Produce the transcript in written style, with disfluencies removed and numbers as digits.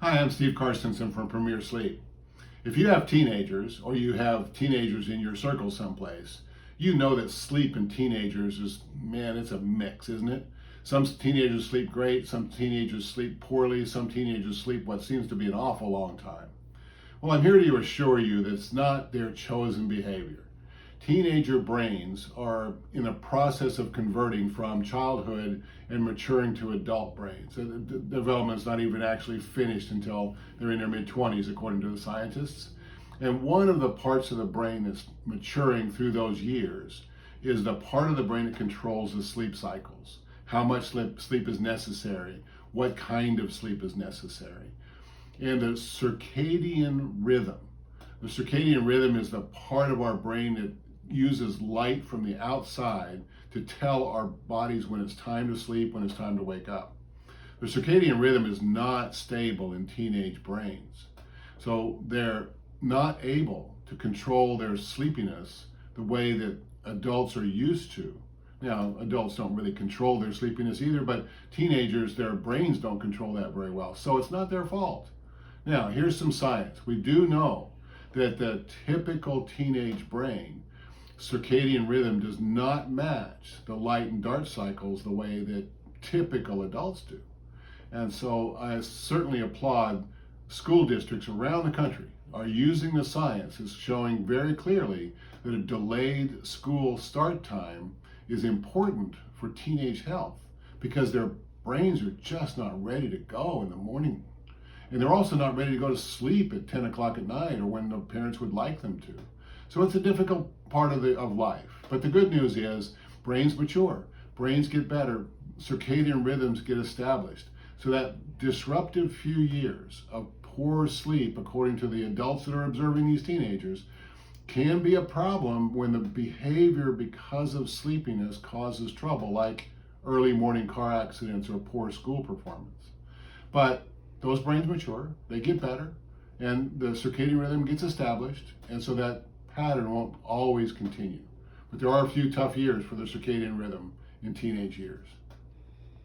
Hi, I'm Steve Carstensen from Premier Sleep. If you have teenagers or you have teenagers in your circle someplace, you know that sleep in teenagers is, man, it's a mix, isn't it? Some teenagers sleep great, some teenagers sleep poorly, some teenagers sleep what seems to be an awful long time. Well, I'm here to assure you that it's not their chosen behavior. Teenager brains are in a process of converting from childhood and maturing to adult brains. The development is not even actually finished until they're in their mid-20s, according to the scientists. And one of the parts of the brain that's maturing through those years is the part of the brain that controls the sleep cycles. How much sleep is necessary, what kind of sleep is necessary. And the circadian rhythm. The circadian rhythm is the part of our brain that uses light from the outside to tell our bodies when it's time to sleep, when it's time to wake up. The circadian rhythm is not stable in teenage brains. So they're not able to control their sleepiness the way that adults are used to. Now, adults don't really control their sleepiness either, but teenagers, their brains don't control that very well. So it's not their fault. Now, here's some science. We do know that the typical teenage brain circadian rhythm does not match the light and dark cycles the way that typical adults do. And so I certainly applaud school districts around the country are using the science is showing very clearly that a delayed school start time is important for teenage health because their brains are just not ready to go in the morning. And they're also not ready to go to sleep at 10 o'clock at night or when the parents would like them to. So it's a difficult part of life. But the good news is brains mature, brains get better, circadian rhythms get established. So that disruptive few years of poor sleep, according to the adults that are observing these teenagers, can be a problem when the behavior because of sleepiness causes trouble, like early morning car accidents or poor school performance. But those brains mature, they get better, and the circadian rhythm gets established, and so that pattern won't always continue. But there are a few tough years for the circadian rhythm in teenage years.